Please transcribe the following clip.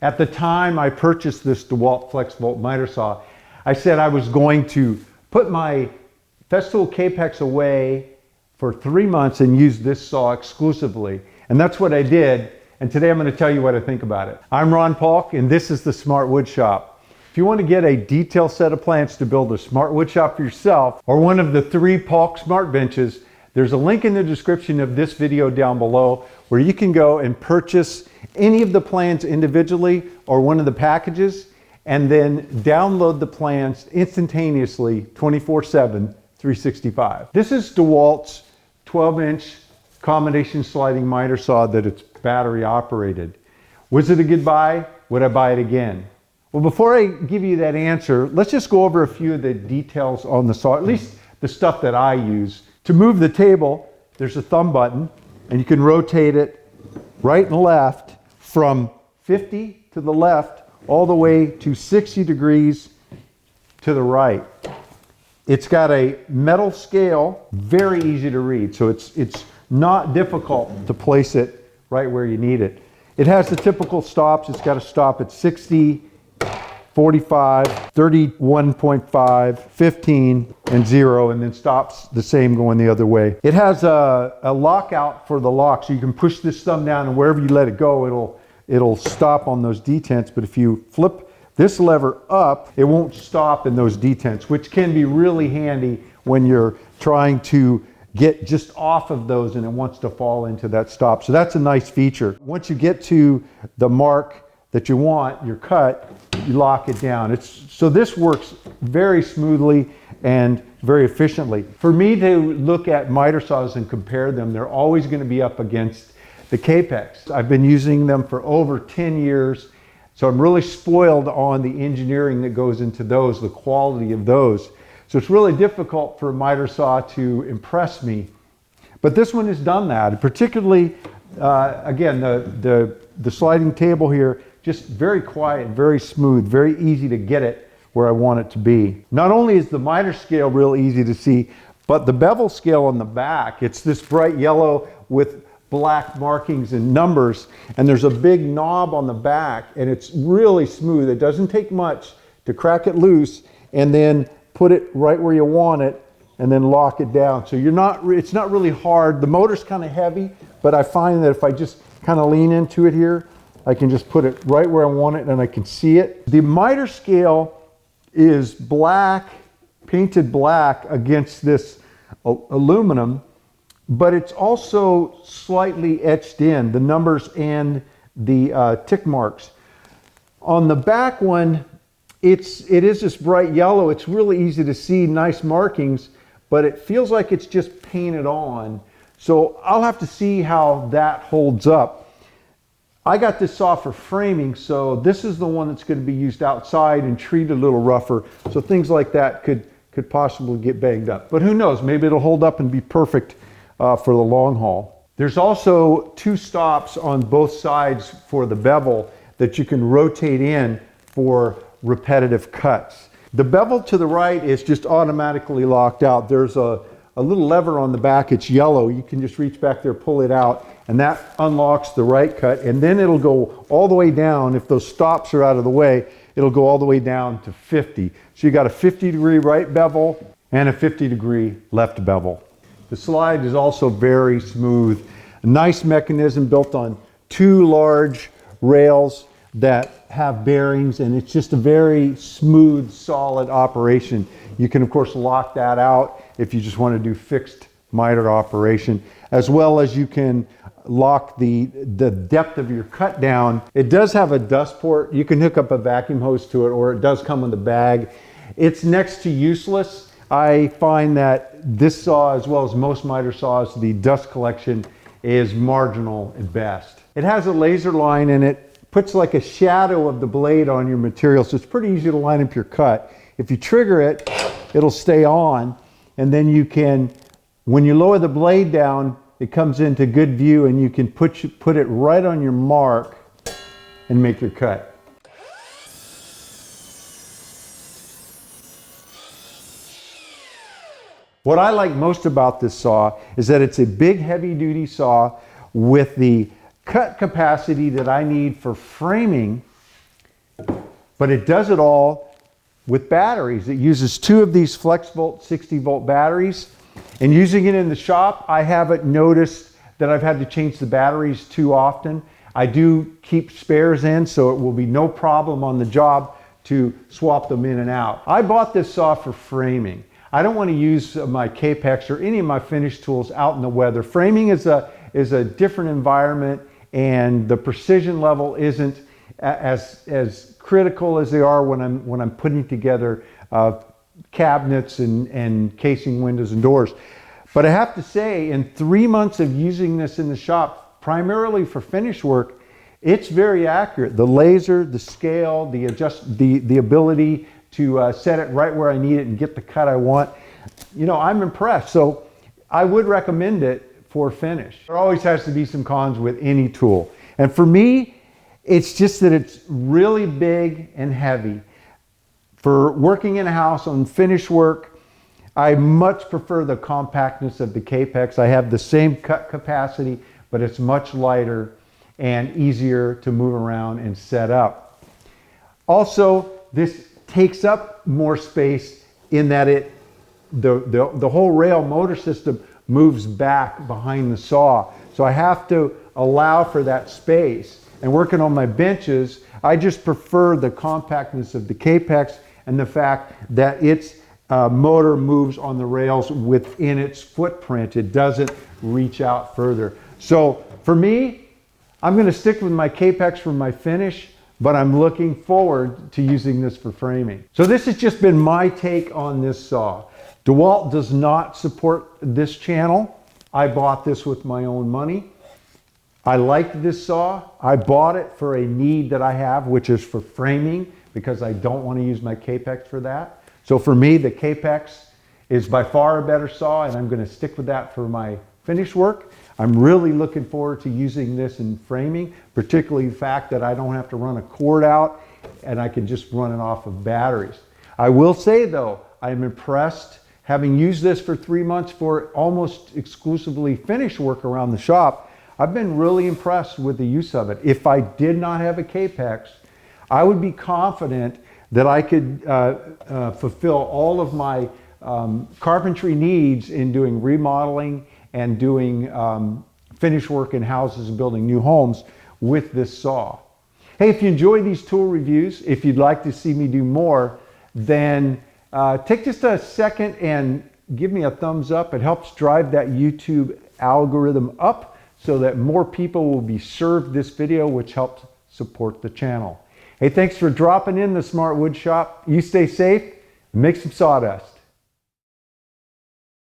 At the time I purchased this Dewalt Flexvolt Mitersaw, I said I was going to put my Festool Capex away for 3 months and use this saw exclusively. And that's what I did. And today I'm going to tell you what I think about it. I'm Ron Paulk, and this is the Smart Wood Shop. If you want to get a detailed set of plans to build a smart wood shop for yourself, or one of the 3 Paulk smart benches, there's a link in the description of this video down below where you can go and purchase any of the plans individually or one of the packages, and then download the plans instantaneously 24/7, 365. This is Dewalt's 12-inch combination sliding miter saw that it's battery operated. Was it a good buy? Would I buy it again? Well, before I give you that answer, let's just go over a few of the details on the saw, at least the stuff that I use. To move the table, there's a thumb button, and you can rotate it right and left from 50 to the left all the way to 60 degrees to the right. It's got a metal scale, very easy to read, so it's not difficult to place it right where you need it. It has the typical stops. It's got to stop at 60, 45, 31.5, 15, and 0, and then stops the same going the other way. It has a lockout for the lock, so you can push this thumb down, and wherever you let it go, it'll stop on those detents. But if you flip this lever up, it won't stop in those detents, which can be really handy when you're trying to get just off of those and it wants to fall into that stop. So that's a nice feature. Once you get to the mark that you want, your cut, you lock it down. So this works very smoothly and very efficiently. For me to look at miter saws and compare them, they're always going to be up against the Capex. I've been using them for over 10 years, so I'm really spoiled on the engineering that goes into those, the quality of those. So it's really difficult for a miter saw to impress me. But this one has done that, particularly, again, the sliding table here, just very quiet, very smooth, very easy to get it where I want it to be. Not only is the miter scale real easy to see, but the bevel scale on the back, it's this bright yellow with black markings and numbers, and there's a big knob on the back, and it's really smooth. It doesn't take much to crack it loose and then put it right where you want it and then lock it down. So it's not really hard. The motor's kind of heavy, but I find that if I just kind of lean into it here, I can just put it right where I want it and I can see it. The miter scale is black, painted black against this aluminum, but it's also slightly etched in, the numbers and the tick marks. On the back one, it is this bright yellow. It's really easy to see, nice markings, but it feels like it's just painted on. So I'll have to see how that holds up. I got this saw for framing, so this is the one that's going to be used outside and treated a little rougher. So things like that could possibly get banged up. But who knows, maybe it'll hold up and be perfect for the long haul. There's also 2 stops on both sides for the bevel that you can rotate in for repetitive cuts. The bevel to the right is just automatically locked out. There's a little lever on the back, it's yellow. You can just reach back there, pull it out, and that unlocks the right cut, and then it'll go all the way down. If those stops are out of the way, it'll go all the way down to 50. So you got a 50-degree right bevel and a 50-degree left bevel. The slide is also very smooth. A nice mechanism built on 2 large rails that have bearings, and it's just a very smooth, solid operation. You can of course lock that out if you just want to do fixed miter operation, as well as you can lock the depth of your cut down. It does have a dust port. You can hook up a vacuum hose to it, or it does come with a bag. It's next to useless. I find that this saw, as well as most miter saws, the dust collection is marginal at best. It has a laser line in it, puts like a shadow of the blade on your material, so it's pretty easy to line up your cut. If you trigger it, it'll stay on, and then you can, when you lower the blade down, it comes into good view, and you can put it right on your mark and make your cut. What I like most about this saw is that it's a big, heavy-duty saw with the cut capacity that I need for framing, but it does it all with batteries. It uses 2 of these FlexVolt 60-volt batteries, and using it in the shop, I haven't noticed that I've had to change the batteries too often. I do keep spares in, so it will be no problem on the job to swap them in and out. I bought this saw for framing. I don't want to use my Capex or any of my finish tools out in the weather. Framing is a different environment, and the precision level isn't as critical as they are when I'm putting together cabinets and casing windows and doors. But I have to say, in 3 months of using this in the shop, primarily for finish work, it's very accurate. The laser, the scale, the ability to set it right where I need it and get the cut I want. You know, I'm impressed. So I would recommend it for finish. There always has to be some cons with any tool. And for me, it's just that it's really big and heavy. For working in a house on finish work, I much prefer the compactness of the Capex. I have the same cut capacity, but it's much lighter and easier to move around and set up. Also, this takes up more space in that the whole rail motor system moves back behind the saw. So I have to allow for that space. And working on my benches, I just prefer the compactness of the Capex and the fact that its motor moves on the rails within its footprint. It doesn't reach out further. So for me, I'm going to stick with my Capex for my finish, but I'm looking forward to using this for framing. So this has just been my take on this saw. Dewalt does not support this channel. I bought this with my own money. I liked this saw. I bought it for a need that I have, which is for framing, because I don't want to use my Capex for that. So for me, the Capex is by far a better saw, and I'm going to stick with that for my finish work. I'm really looking forward to using this in framing, particularly the fact that I don't have to run a cord out and I can just run it off of batteries. I will say though, I'm impressed, having used this for 3 months for almost exclusively finish work around the shop. I've been really impressed with the use of it. If I did not have a Capex, I would be confident that I could fulfill all of my carpentry needs in doing remodeling and doing finish work in houses and building new homes with this saw. Hey, if you enjoy these tool reviews, if you'd like to see me do more, then take just a second and give me a thumbs up. It helps drive that YouTube algorithm up so that more people will be served this video, which helps support the channel. Hey, thanks for dropping in the Smart Wood Shop. You stay safe and make some sawdust.